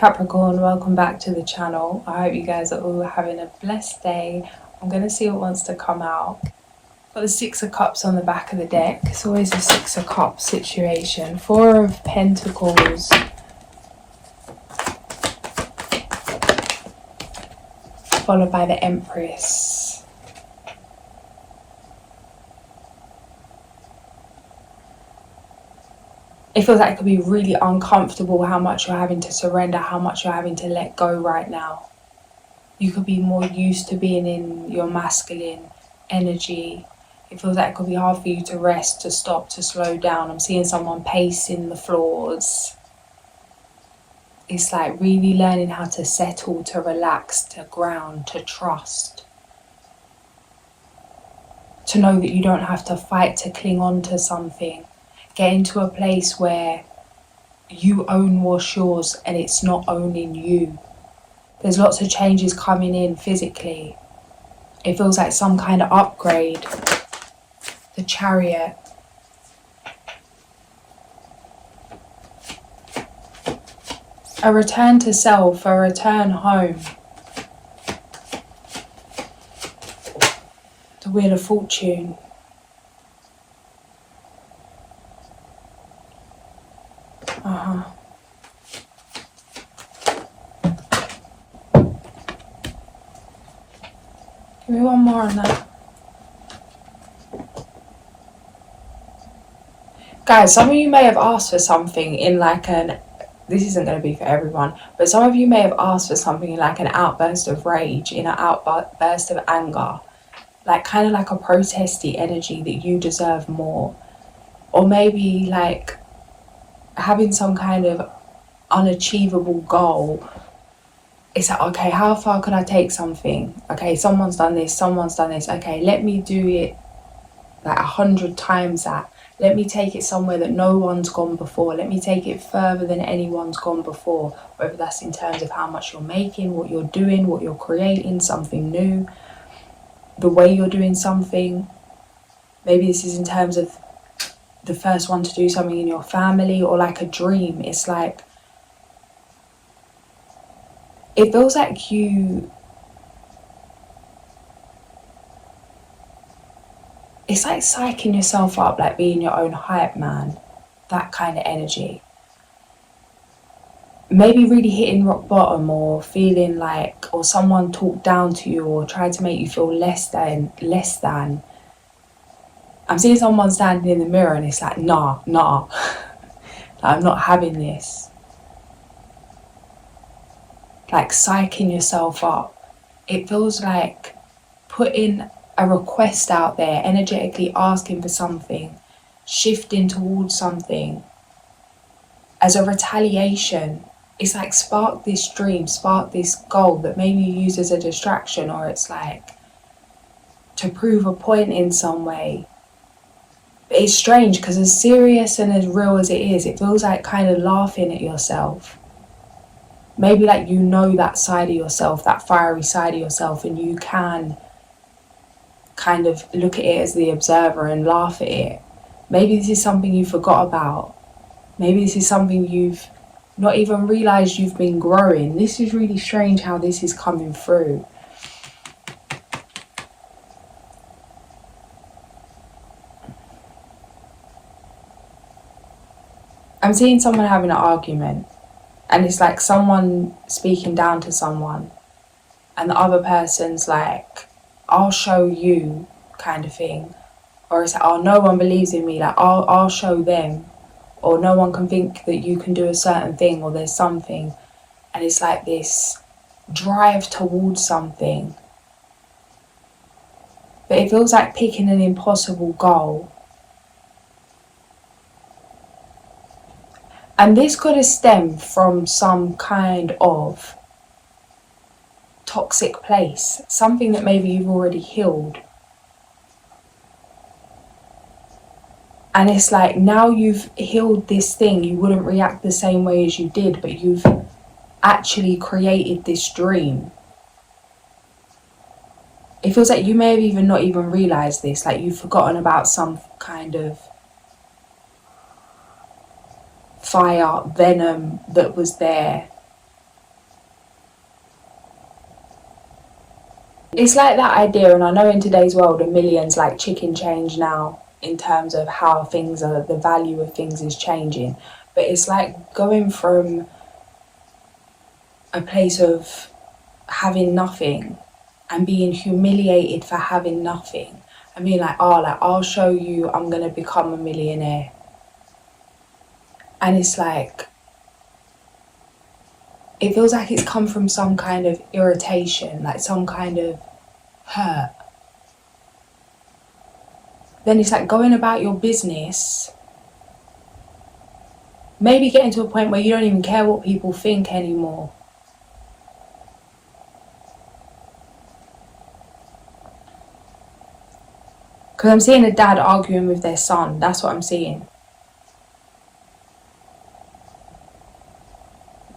Capricorn, welcome back to the channel. I hope you guys are all having a blessed day. I'm going to see what wants to come out. Got the Six of Cups on the back of the deck. It's always a Six of Cups situation. Four of Pentacles. Followed by the Empress. It feels like it could be really uncomfortable how much you're having to surrender, how much you're having to let go right now. You could be more used to being in your masculine energy. It feels like it could be hard for you to rest, to stop, to slow down. I'm seeing someone pacing the floors. It's like really learning how to settle, to relax, to ground, to trust. To know that you don't have to fight to cling on to something. Get into a place where you own what's yours and it's not owning you. There's lots of changes coming in physically. It feels like some kind of upgrade. The Chariot. A return to self, a return home. The Wheel of Fortune. Give me one more on that. Guys, some of you may have asked for something in like this isn't going to be for everyone, but some of you may have asked for something in like an outburst of rage, in an outburst of anger. Like kind of like a protesty energy that you deserve more. Or maybe like having some kind of unachievable goal. It's like, okay, how far could I take something? Okay, someone's done this. Okay, let me do it like 100 times that. Let me take it somewhere that no one's gone before. Let me take it further than anyone's gone before. Whether that's in terms of how much you're making, what you're doing, what you're creating, something new, the way you're doing something. Maybe this is in terms of the first one to do something in your family, or like a dream. It's like, it feels like it's like psyching yourself up, like being your own hype man, that kind of energy. Maybe really hitting rock bottom, or feeling like, or someone talked down to you or tried to make you feel less than. I'm seeing someone standing in the mirror and it's like, nah, like, I'm not having this. Like psyching yourself up. It feels like putting a request out there, energetically asking for something, shifting towards something as a retaliation. It's like spark this dream, spark this goal that maybe you use as a distraction, or it's like to prove a point in some way. But it's strange because as serious and as real as it is, it feels like kind of laughing at yourself. Maybe like you know that side of yourself, that fiery side of yourself, and you can kind of look at it as the observer and laugh at it. Maybe this is something you forgot about. Maybe this is something you've not even realised you've been growing. This is really strange how this is coming through. I'm seeing someone having an argument, and it's like someone speaking down to someone, and the other person's like, I'll show you, kind of thing. Or it's like, oh, no one believes in me, like I'll show them. Or no one can think that you can do a certain thing, or there's something. And it's like this drive towards something. But it feels like picking an impossible goal. And this could have stemmed from some kind of toxic place, something that maybe you've already healed. And it's like, now you've healed this thing, you wouldn't react the same way as you did, but you've actually created this dream. It feels like you may have even not even realised this, like you've forgotten about some kind of fire, venom that was there It's like that idea, and I know in today's world a million's like chicken change now in terms of how things are, the value of things is changing. But it's like going from a place of having nothing and being humiliated for having nothing and being like, oh, like, I'll show you, I'm going to become a millionaire. And it's like, it feels like it's come from some kind of irritation, like some kind of hurt. Then it's like going about your business, maybe getting to a point where you don't even care what people think anymore. Because I'm seeing a dad arguing with their son. That's what I'm seeing.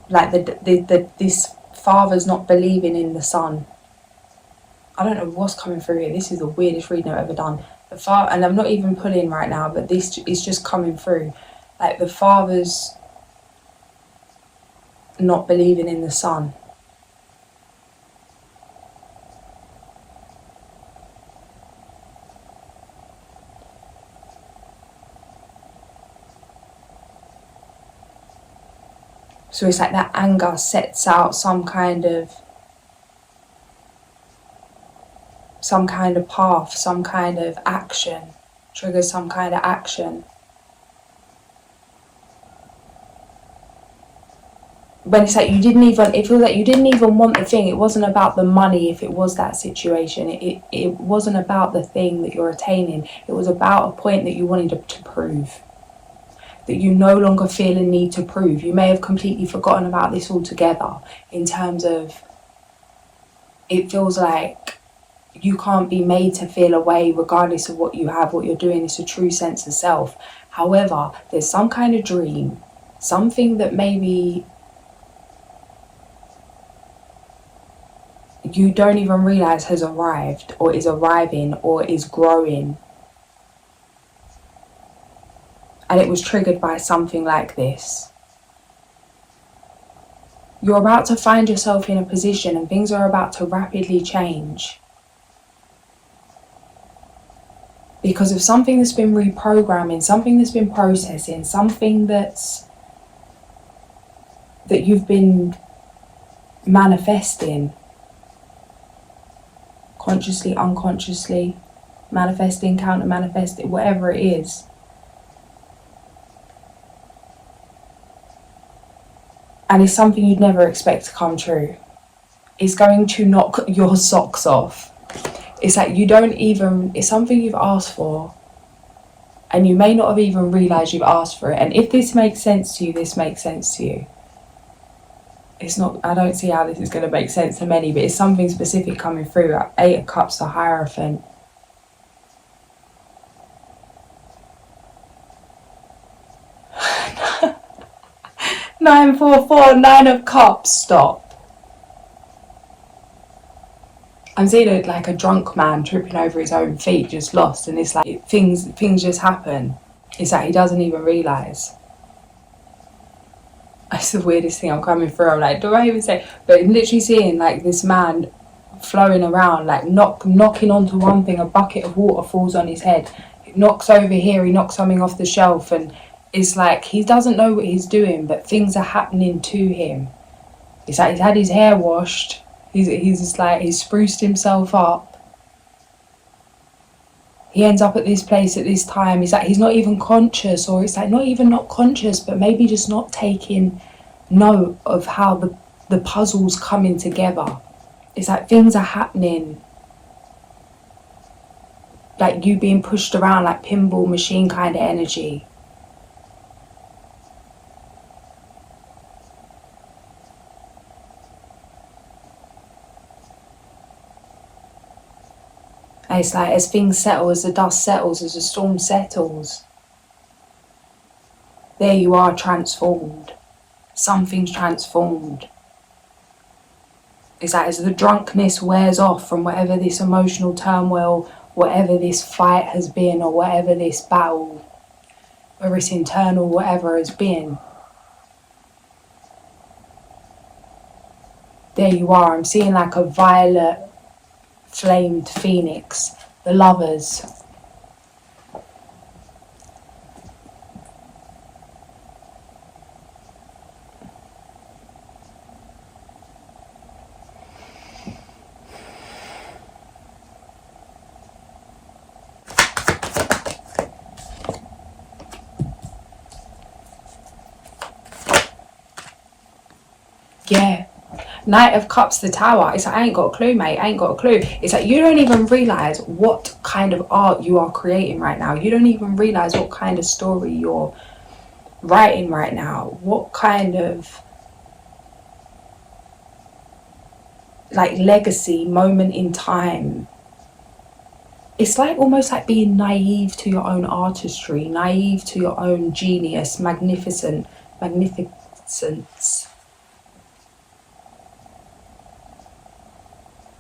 Like this father's not believing in the son. I don't know what's coming through here. This is the weirdest reading I've ever done. The father, and I'm not even pulling right now, but this is just coming through. Like the father's not believing in the son. So it's like that anger sets out some kind of path, some kind of action, triggers some kind of action. When it's like it feels like you didn't even want the thing. It wasn't about the money if it was that situation. It wasn't about the thing that you're attaining. It was about a point that you wanted to prove. That you no longer feel a need to prove. You may have completely forgotten about this altogether in terms of it feels like you can't be made to feel a way regardless of what you have, what you're doing. It's a true sense of self. However, there's some kind of dream, something that maybe you don't even realize has arrived or is arriving or is growing. And it was triggered by something like this. You're about to find yourself in a position and things are about to rapidly change. Because of something that's been reprogramming, something that's been processing, something that you've been manifesting. Consciously, unconsciously, manifesting, counter-manifesting, whatever it is. And it's something you'd never expect to come true. It's going to knock your socks off. It's like it's something you've asked for and you may not have even realised you've asked for it. And if this makes sense to you, this makes sense to you. I don't see how this is going to make sense to many, but it's something specific coming through. 8 of Cups, the Hierophant. Nine, 4, 4, 9 of Cups, stop. I'm seeing it like a drunk man tripping over his own feet, just lost, and it's like things just happen. It's like he doesn't even realise. That's the weirdest thing I'm coming through. I'm like, do I even say? But I'm literally seeing like this man flowing around, like knocking onto one thing, a bucket of water falls on his head. It knocks over here, he knocks something off the shelf, and it's like he doesn't know what he's doing, but things are happening to him. It's like he's had his hair washed. He's just like, he's spruced himself up. He ends up at this place at this time. It's like he's not even conscious, or it's like not even not conscious, but maybe just not taking note of how the puzzle's coming together. It's like things are happening. Like you being pushed around like pinball machine kind of energy. And it's like as things settle, as the dust settles, as the storm settles, there you are transformed. Something's transformed. It's like as the drunkenness wears off from whatever this emotional turmoil, whatever this fight has been, or whatever this battle, whether it's internal, whatever has been. There you are. I'm seeing like a violet flamed phoenix, the lovers. Yeah. Knight of Cups, the Tower. It's like, I ain't got a clue, mate. I ain't got a clue. It's like, you don't even realise what kind of art you are creating right now. You don't even realise what kind of story you're writing right now. What kind of, like, legacy, moment in time. It's like almost like being naive to your own artistry, naive to your own genius, magnificence.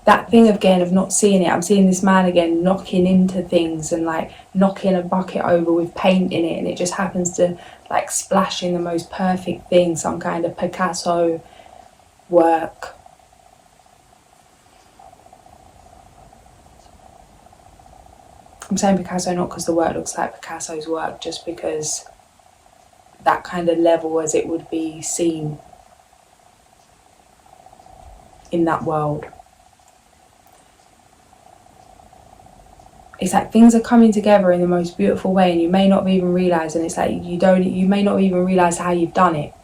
That thing again of not seeing it. I'm seeing this man again knocking into things and like knocking a bucket over with paint in it, and it just happens to like splash in the most perfect thing, some kind of Picasso work. I'm saying Picasso not because the work looks like Picasso's work, just because that kind of level as it would be seen in that world. It's like things are coming together in the most beautiful way, and you may not even realise, and it's like you may not even realise how you've done it.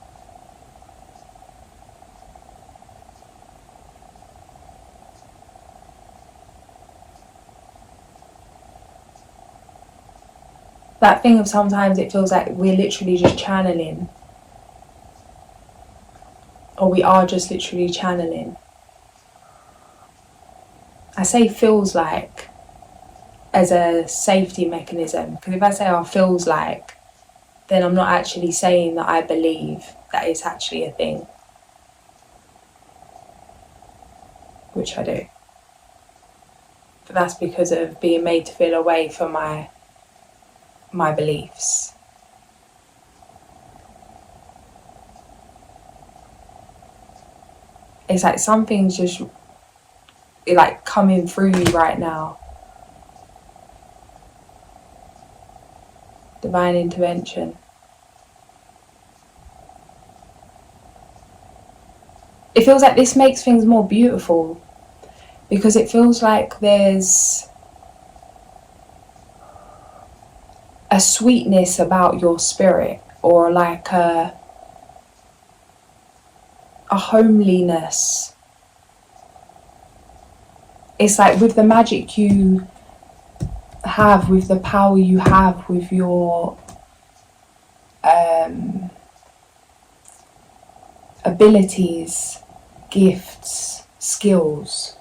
That thing of sometimes it feels like we're literally just channeling, or we are just literally channeling. I say feels like as a safety mechanism, because if I say feels like, then I'm not actually saying that I believe that it's actually a thing, which I do, but that's because of being made to feel away from my beliefs. It's like something's just like coming through you right now. Divine intervention. It feels like this makes things more beautiful, because it feels like there's a sweetness about your spirit, or like a homeliness. It's like with the magic you have, with the power you have, with your abilities, gifts, skills.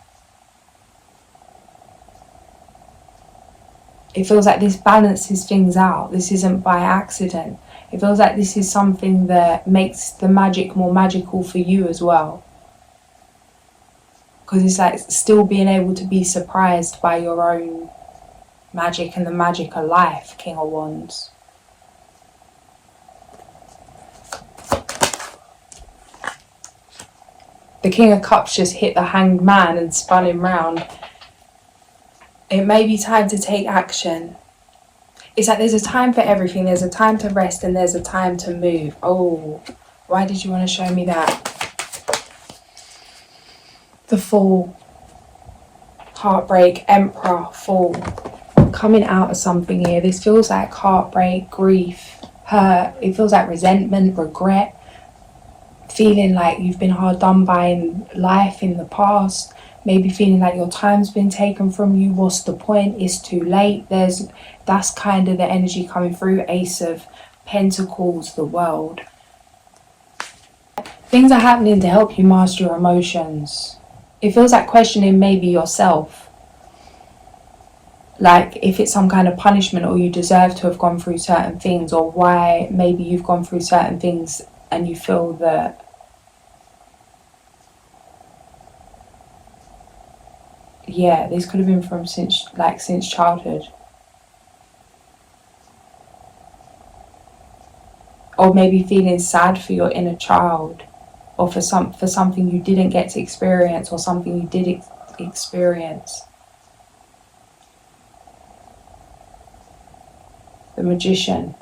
It feels like this balances things out. This isn't by accident. It feels like this is something that makes the magic more magical for you as well. Because it's like still being able to be surprised by your own magic and the magic of life, King of Wands. The King of Cups just hit the Hanged Man and spun him round. It may be time to take action. It's like there's a time for everything. There's a time to rest and there's a time to move. Oh, why did you want to show me that? The Fool. Heartbreak, Emperor, Fool. Coming out of something here. This feels like heartbreak, grief, hurt. It feels like resentment, regret. Feeling like you've been hard done by in life in the past. Maybe feeling like your time's been taken from you. What's the point? It's too late. That's kind of the energy coming through. Ace of Pentacles, the World. Things are happening to help you master your emotions. It feels like questioning maybe yourself. Like if it's some kind of punishment, or you deserve to have gone through certain things, or why maybe you've gone through certain things and you feel that this could have been from since childhood. Or maybe feeling sad for your inner child, or for something you didn't get to experience, or something you did experience. the Magician.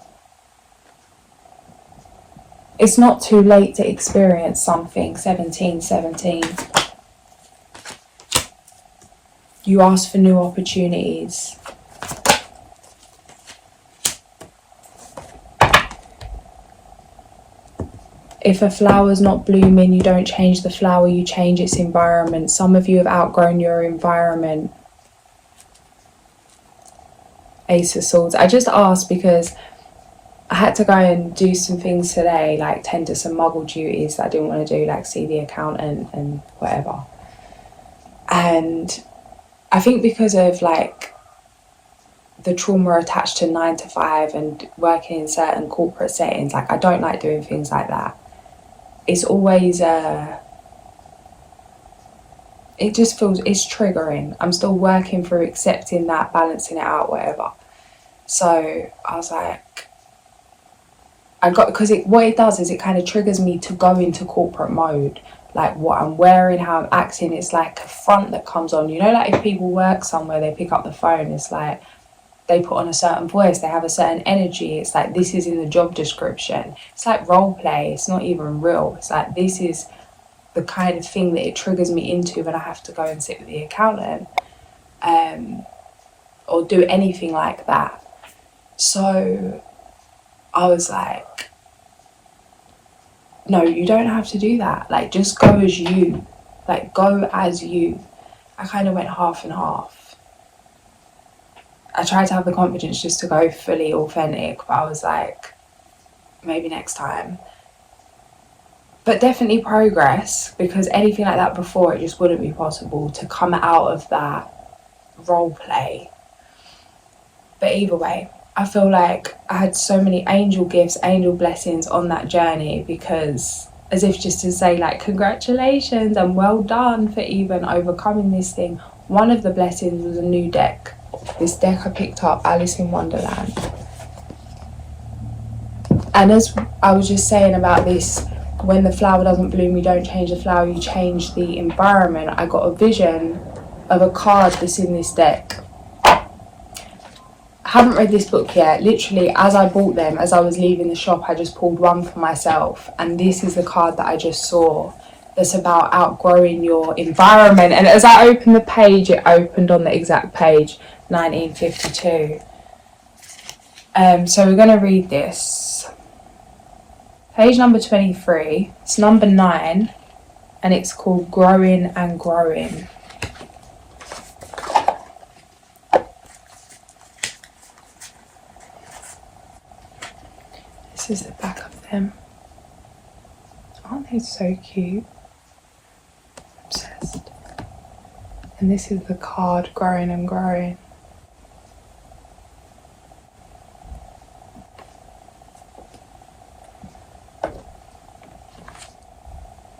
It's not too late to experience something. 1717. You ask for new opportunities. If a flower's not blooming, you don't change the flower, you change its environment. Some of you have outgrown your environment. Ace of Swords. I just asked because I had to go and do some things today, like tend to some muggle duties that I didn't want to do, like see the accountant and whatever. And I think because of like the trauma attached to 9 to 5 and working in certain corporate settings, like I don't like doing things like that. It's always it just feels, it's triggering. I'm still working through accepting that, balancing it out, whatever. So I was like, because what it does is it kind of triggers me to go into corporate mode. Like what I'm wearing, how I'm acting, it's like a front that comes on. You know, like if people work somewhere, they pick up the phone, it's like they put on a certain voice, they have a certain energy. It's like this is in the job description. It's like role play, it's not even real. It's like this is the kind of thing that it triggers me into when I have to go and sit with the accountant or do anything like that. So I was like, no, you don't have to do that. Like, just go as you. Like, go as you. I kind of went half and half. I tried to have the confidence just to go fully authentic, but I was like, maybe next time. But definitely progress, because anything like that before, it just wouldn't be possible to come out of that role play. But either way, I feel like I had so many angel gifts, angel blessings on that journey, because as if just to say like, congratulations and well done for even overcoming this thing. One of the blessings was a new deck. This deck I picked up, Alice in Wonderland. And as I was just saying about this, when the flower doesn't bloom, you don't change the flower, you change the environment. I got a vision of a card that's in this deck. I haven't read this book yet. Literally, as I bought them, as I was leaving the shop, I just pulled one for myself. And this is the card that I just saw that's about outgrowing your environment. And as I opened the page, it opened on the exact page, 1952. So we're going to read this. Page number 23. It's number 9. And it's called Growing and Growing. This is the back of them. Aren't they so cute? Obsessed. And this is the card, Growing and Growing.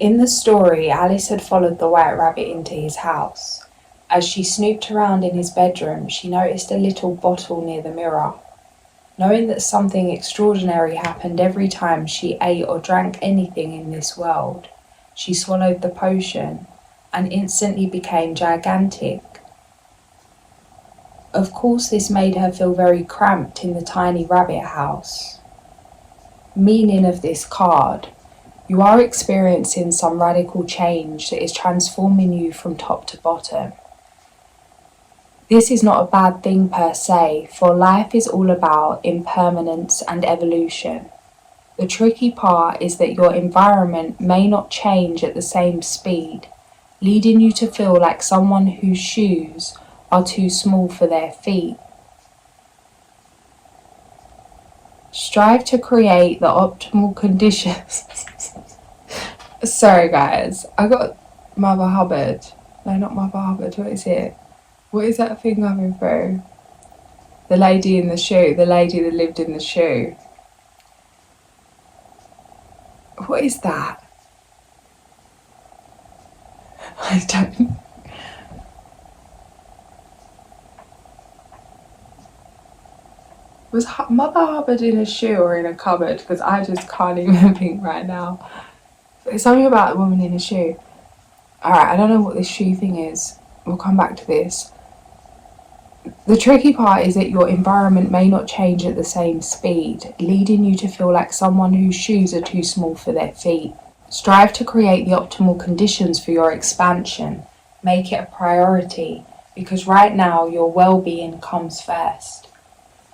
In the story, Alice had followed the White Rabbit into his house. As she snooped around in his bedroom, she noticed a little bottle near the mirror. Knowing that something extraordinary happened every time she ate or drank anything in this world, she swallowed the potion and instantly became gigantic. Of course, this made her feel very cramped in the tiny rabbit house. Meaning of this card: you are experiencing some radical change that is transforming you from top to bottom. This is not a bad thing per se, for life is all about impermanence and evolution. The tricky part is that your environment may not change at the same speed, leading you to feel like someone whose shoes are too small for their feet. Strive to create the optimal conditions. Sorry guys, I got Mother Hubbard. No, not Mother Hubbard, what is it? What is that thing coming through? The lady in the shoe, the lady that lived in the shoe. What is that? I don't... Was Mother Hubbard in a shoe or in a cupboard? Because I just can't even think right now. It's something about a woman in a shoe. Alright, I don't know what this shoe thing is. We'll come back to this. The tricky part is that your environment may not change at the same speed, leading you to feel like someone whose shoes are too small for their feet. Strive to create the optimal conditions for your expansion. Make it a priority, because right now your well-being comes first.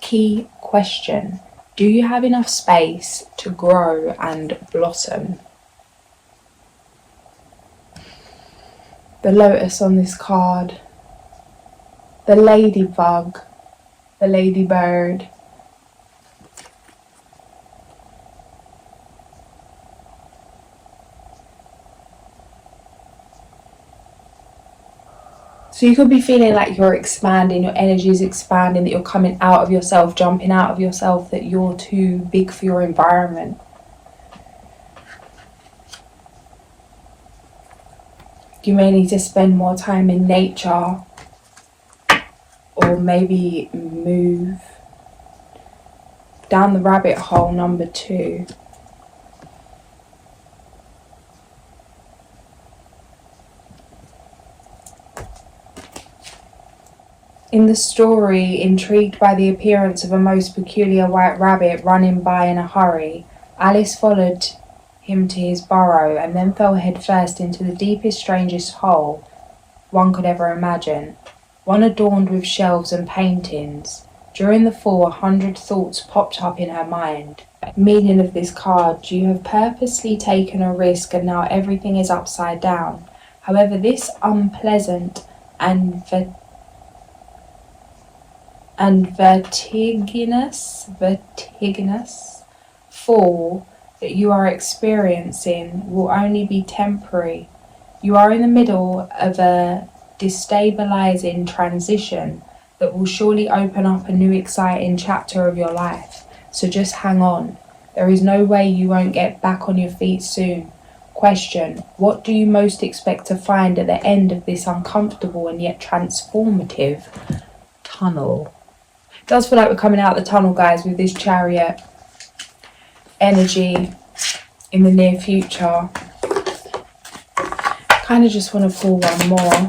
Key question: do you have enough space to grow and blossom? The lotus on this card, the ladybug, the ladybird. So you could be feeling like you're expanding, your energy is expanding, that you're coming out of yourself, jumping out of yourself, that you're too big for your environment. You may need to spend more time in nature, or maybe move down the rabbit hole number 2. In the story, intrigued by the appearance of a most peculiar white rabbit running by in a hurry, Alice followed him to his burrow and then fell headfirst into the deepest, strangest hole one could ever imagine, one adorned with shelves and paintings. During the fall, 100 thoughts popped up in her mind. Meaning of this card: you have purposely taken a risk and now everything is upside down. However, this unpleasant and vertiginous fall that you are experiencing will only be temporary. You are in the middle of a destabilizing transition that will surely open up a new exciting chapter of your life. So just hang on. There is no way you won't get back on your feet soon. Question: what do you most expect to find at the end of this uncomfortable and yet transformative tunnel? It does feel like we're coming out the tunnel, guys, with this Chariot energy in the near future. Kind of just want to pull one more.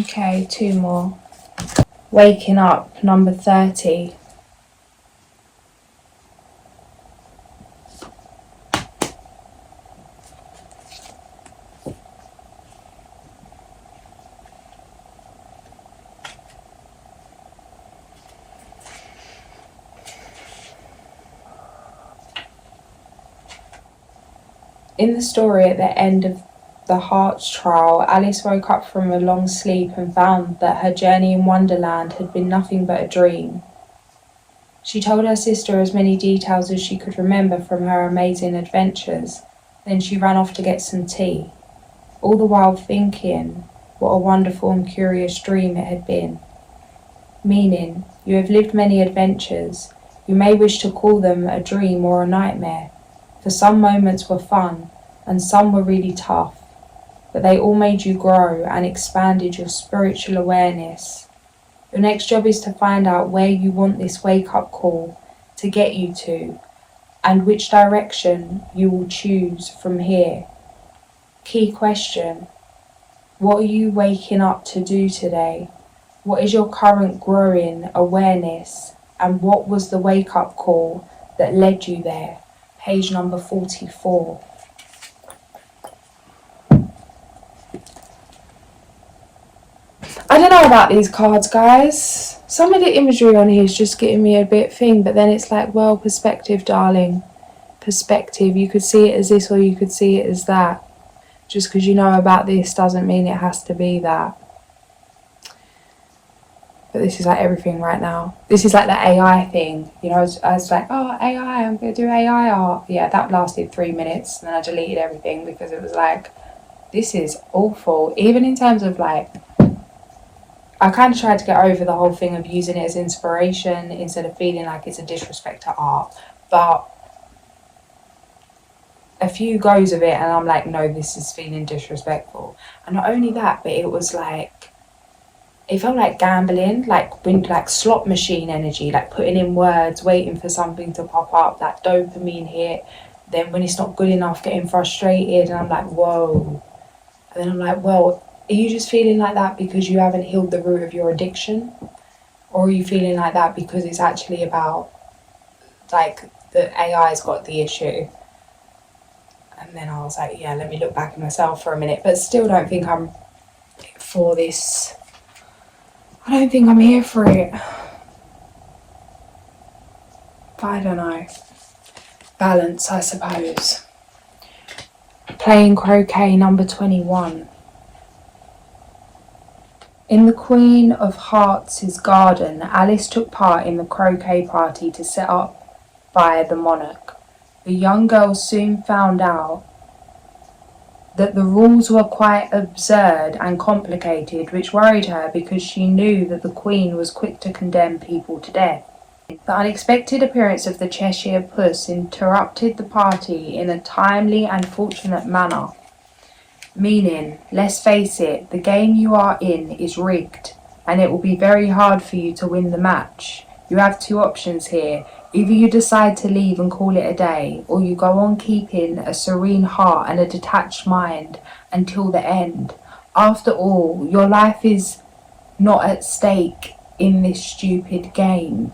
Okay, 2 more. Waking up, number 30. In the story, at the end of the Heart's Trial, Alice woke up from a long sleep and found that her journey in Wonderland had been nothing but a dream. She told her sister as many details as she could remember from her amazing adventures. Then she ran off to get some tea, all the while thinking what a wonderful and curious dream it had been. Meaning, you have lived many adventures. You may wish to call them a dream or a nightmare, for some moments were fun and some were really tough, but they all made you grow and expanded your spiritual awareness. Your next job is to find out where you want this wake-up call to get you to, and which direction you will choose from here. Key question: what are you waking up to do today? What is your current growing awareness, and what was the wake-up call that led you there? Page number 44. I don't know about these cards, guys. Some of the imagery on here is just getting me a bit thing, but then it's like, well, perspective, darling. Perspective. You could see it as this or you could see it as that. Just because you know about this doesn't mean it has to be that. But this is like everything right now. This is like the AI thing. You know, I was like, oh, AI, I'm going to do AI art. Yeah, that lasted 3 minutes. And then I deleted everything because it was like, this is awful. Even in terms of like, I kind of tried to get over the whole thing of using it as inspiration instead of feeling like it's a disrespect to art. But a few goes of it and I'm like, no, this is feeling disrespectful. And not only that, but it was like, it felt like gambling, like slot machine energy, like putting in words, waiting for something to pop up, that dopamine hit. Then when it's not good enough, getting frustrated. And I'm like, whoa. And then I'm like, well, are you just feeling like that because you haven't healed the root of your addiction? Or are you feeling like that because it's actually about, like, the AI's got the issue? And then I was like, yeah, let me look back at myself for a minute. But still don't think I'm for this. I don't think I'm here for it. But I don't know. Balance, I suppose. Playing croquet, number 21. In the Queen of Hearts' garden, Alice took part in the croquet party to set up by the monarch. The young girl soon found out that the rules were quite absurd and complicated, which worried her because she knew that the Queen was quick to condemn people to death. The unexpected appearance of the Cheshire Puss interrupted the party in a timely and fortunate manner. Meaning, let's face it, the game you are in is rigged, and it will be very hard for you to win the match. You have two options here. Either you decide to leave and call it a day, or you go on keeping a serene heart and a detached mind until the end. After all, your life is not at stake in this stupid game.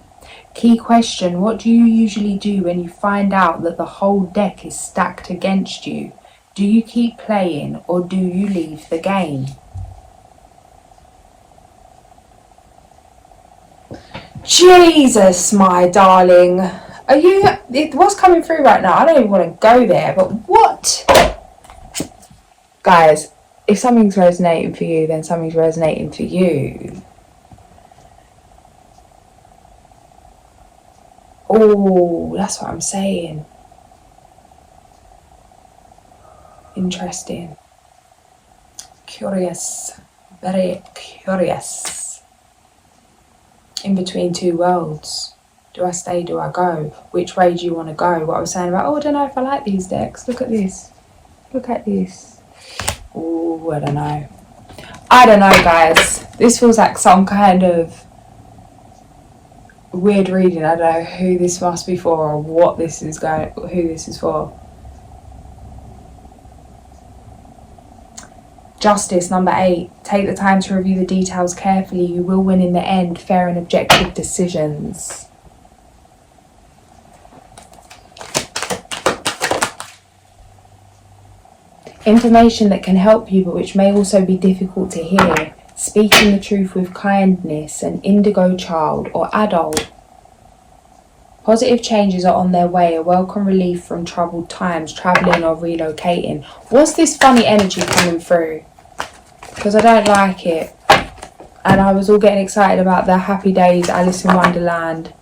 Key question, what do you usually do when you find out that the whole deck is stacked against you? Do you keep playing or do you leave the game? Jesus, my darling. What's coming through right now? I don't even want to go there, but what? Guys, if something's resonating for you, then something's resonating for you. Oh, that's what I'm saying. Interesting. Curious. Very curious. In between two worlds. Do I stay? Do I go? Which way do you want to go? What I was saying about, I don't know if I like these decks. Look at this. Look at this. Oh, I don't know. I don't know, guys. This feels like some kind of weird reading. I don't know who this must be for or who this is for. Justice, number 8. Take the time to review the details carefully. You will win in the end. Fair and objective decisions. Information that can help you but which may also be difficult to hear. Speaking the truth with kindness. An indigo child or adult. Positive changes are on their way. A welcome relief from troubled times. Travelling or relocating. What's this funny energy coming through? Because I don't like it. And I was all getting excited about the Happy Days, Alice in Wonderland,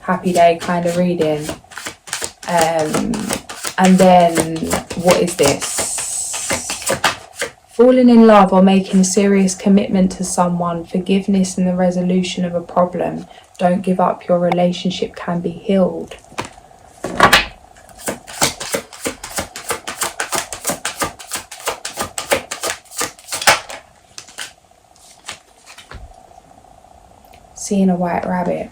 Happy Day kind of reading. And then, what is this? Falling in love or making a serious commitment to someone, forgiveness and the resolution of a problem. Don't give up, your relationship can be healed. Seeing a white rabbit.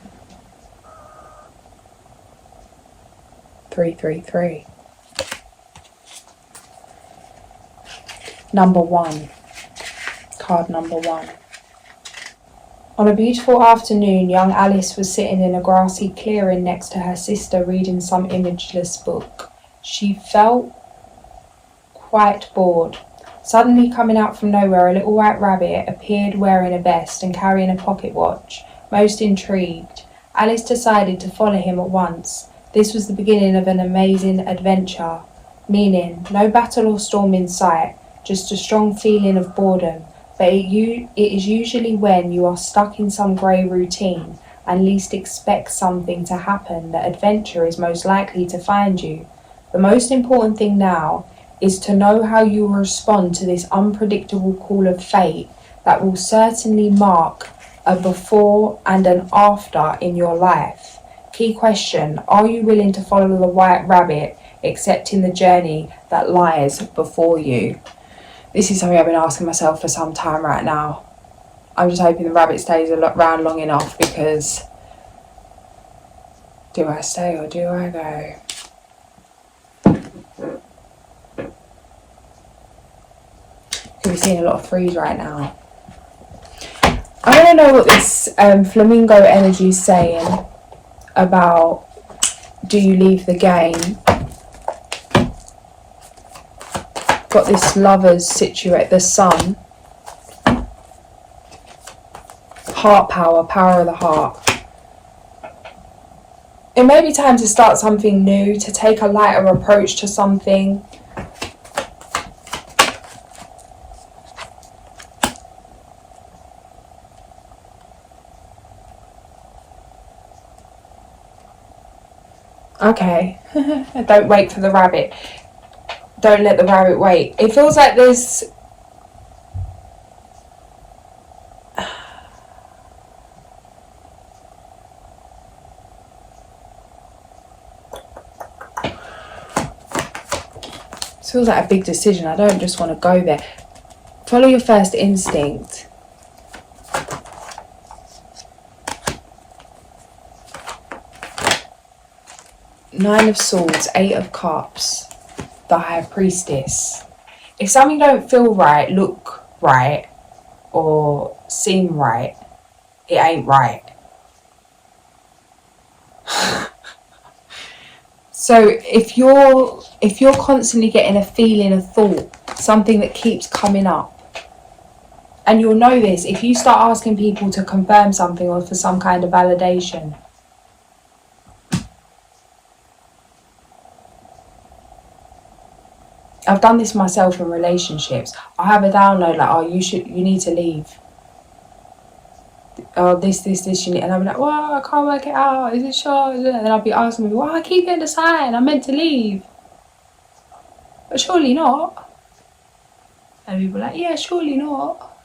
333. Number 1. Card number 1. On a beautiful afternoon, young Alice was sitting in a grassy clearing next to her sister reading some imageless book. She felt quite bored. Suddenly, coming out from nowhere, a little white rabbit appeared wearing a vest and carrying a pocket watch. Most intrigued, Alice decided to follow him at once. This was the beginning of an amazing adventure, meaning no battle or storm in sight, just a strong feeling of boredom. But it is usually when you are stuck in some grey routine and least expect something to happen that adventure is most likely to find you. The most important thing now is to know how you will respond to this unpredictable call of fate that will certainly mark a before and an after in your life. Key question, are you willing to follow the white rabbit, accepting the journey that lies before you? This is something I've been asking myself for some time right now. I'm just hoping the rabbit stays around long enough, because do I stay or do I go? We're seeing a lot of threes right now. I want to know what this flamingo energy is saying about, do you leave the game? Got this lovers situate, the sun. Heart power, power of the heart. It may be time to start something new, to take a lighter approach to something. Okay, don't wait for the rabbit. Don't let the rabbit wait. It feels like there's... This feels like a big decision. I don't just want to go there. Follow your first instinct. Nine of Swords, Eight of Cups, the High Priestess. If something don't feel right, look right, or seem right, it ain't right. So if you're constantly getting a feeling, a thought, something that keeps coming up, and you'll know this if you start asking people to confirm something or for some kind of validation. I've done this myself in relationships. I have a download like, oh, you need to leave. Oh, this, you need, and I'll be like, well, I can't work it out. Is it sure? And then I'll be asking me, well, I keep getting the sign. I'm meant to leave. But surely not. And people are like, yeah, surely not.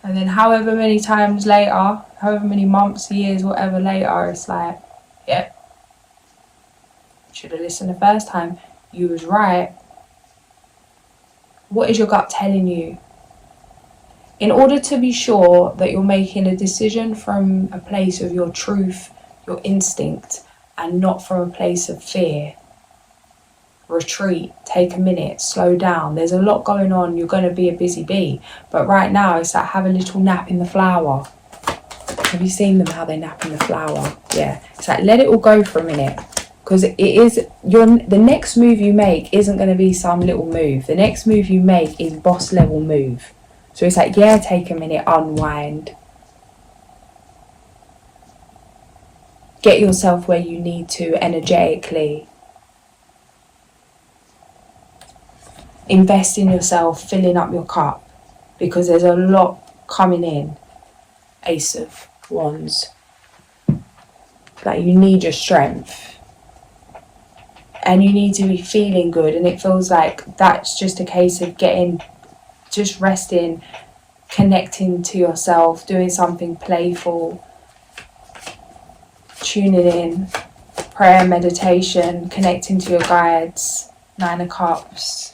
And then however many times later, however many months, years, whatever later, it's like, yep. Should have listened the first time. You was right. What is your gut telling you? In order to be sure that you're making a decision from a place of your truth, your instinct, and not from a place of fear, retreat, take a minute, slow down. There's a lot going on. You're going to be a busy bee. But right now, it's like have a little nap in the flower. Have you seen them, how they nap in the flower? Yeah. It's like let it all go for a minute. Because it is the next move you make isn't going to be some little move. The next move you make is boss level move. So it's like, yeah, take a minute, unwind. Get yourself where you need to energetically. Invest in yourself, filling up your cup. Because there's a lot coming in. Ace of Wands. Like you need your strength. And you need to be feeling good, and it feels like that's just a case of just resting, connecting to yourself, doing something playful, tuning in, prayer, meditation, connecting to your guides, Nine of Cups.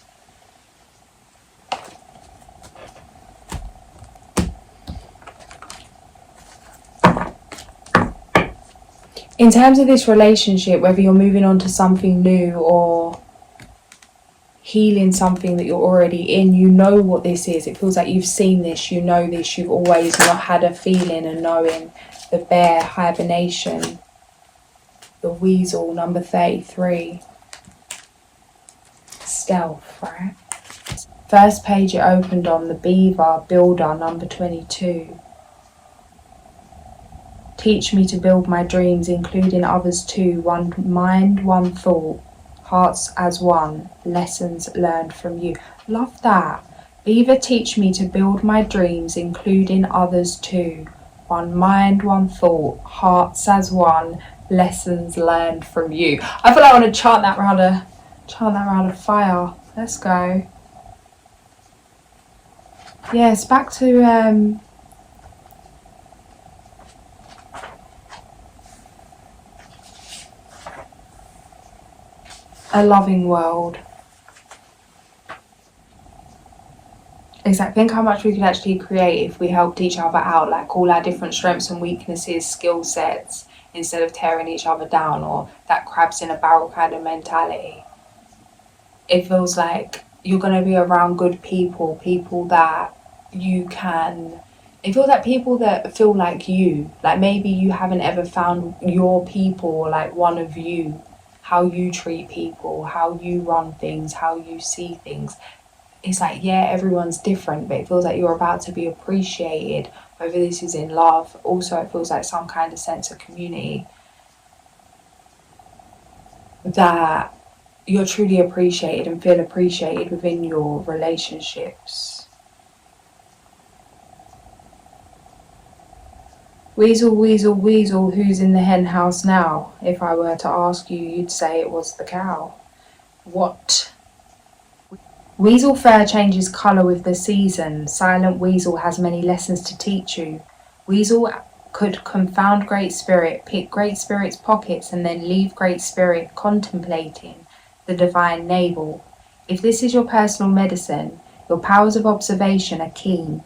In terms of this relationship, whether you're moving on to something new or healing something that you're already in, you know what this is. It feels like you've seen this, you know this, you've always not had a feeling and knowing. The bear, hibernation, the weasel, number 33. Stealth, right? First page it opened on, the beaver, builder, number 22. Teach me to build my dreams, including others too. One mind, one thought. Hearts as one. Lessons learned from you. Love that. Beaver, teach me to build my dreams, including others too. One mind, one thought. Hearts as one. Lessons learned from you. I feel like I want to chant that round a fire. Let's go. Yes, back to a loving world. Exactly. Think how much we could actually create if we helped each other out, like all our different strengths and weaknesses, skill sets, instead of tearing each other down, or that crabs in a barrel kind of mentality. It feels like you're going to be around good people, people that you can, it feels like people that feel like you, like maybe you haven't ever found your people, or like one of you, how you treat people, how you run things, how you see things. It's like, yeah, everyone's different, but it feels like you're about to be appreciated, whether this is in love. Also, it feels like some kind of sense of community, that you're truly appreciated and feel appreciated within your relationships. Weasel, weasel, weasel, who's in the hen house now? If I were to ask you, you'd say it was the cow. What? Weasel fur changes colour with the season. Silent Weasel has many lessons to teach you. Weasel could confound Great Spirit, pick Great Spirit's pockets, and then leave Great Spirit contemplating the divine navel. If this is your personal medicine, your powers of observation are keen.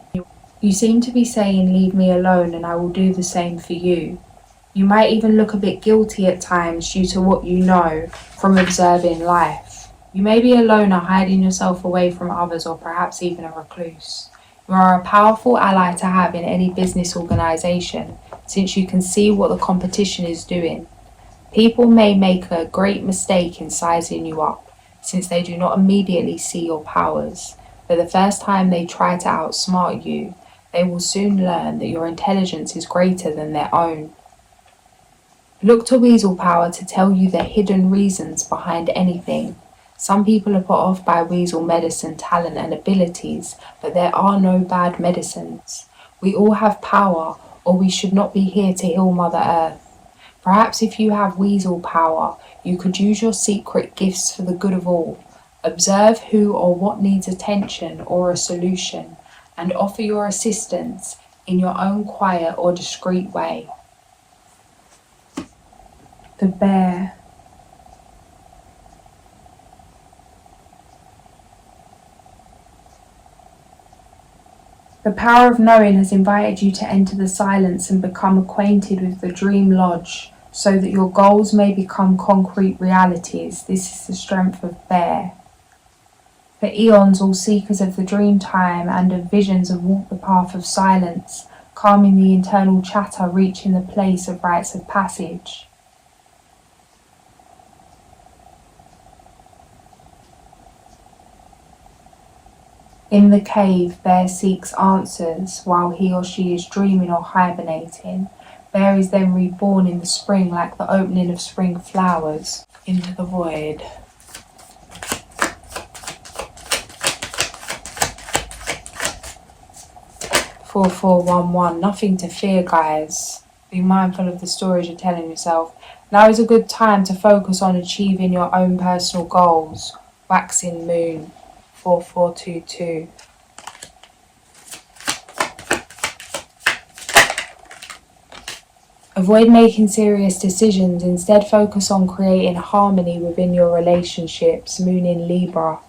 You seem to be saying, leave me alone and I will do the same for you. You might even look a bit guilty at times due to what you know from observing life. You may be a loner, hiding yourself away from others, or perhaps even a recluse. You are a powerful ally to have in any business organisation, since you can see what the competition is doing. People may make a great mistake in sizing you up, since they do not immediately see your powers. But the first time they try to outsmart you, they will soon learn that your intelligence is greater than their own. Look to Weasel power to tell you the hidden reasons behind anything. Some people are put off by Weasel medicine, talent and abilities, but there are no bad medicines. We all have power, or we should not be here to heal Mother Earth. Perhaps if you have Weasel power, you could use your secret gifts for the good of all. Observe who or what needs attention or a solution, and offer your assistance in your own quiet or discreet way. The bear. The power of knowing has invited you to enter the silence and become acquainted with the dream lodge, so that your goals may become concrete realities. This is the strength of bear. For eons, all seekers of the dream time and of visions have walked the path of silence, calming the internal chatter, reaching the place of rites of passage. In the cave, Bear seeks answers while he or she is dreaming or hibernating. Bear is then reborn in the spring, like the opening of spring flowers into the void. Four, 411. Nothing to fear, guys. Be mindful of the stories you're telling yourself. Now is a good time to focus on achieving your own personal goals. Waxing moon. 4422. Avoid making serious decisions. Instead, focus on creating harmony within your relationships. Moon in Libra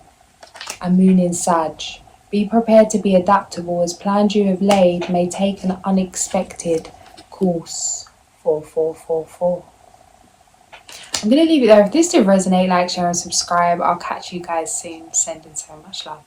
and Moon in Sag. Be prepared to be adaptable, as plans you have laid may take an unexpected course. 4444. I'm going to leave it there. If this did resonate, like, share and subscribe. I'll catch you guys soon. Sending so much love.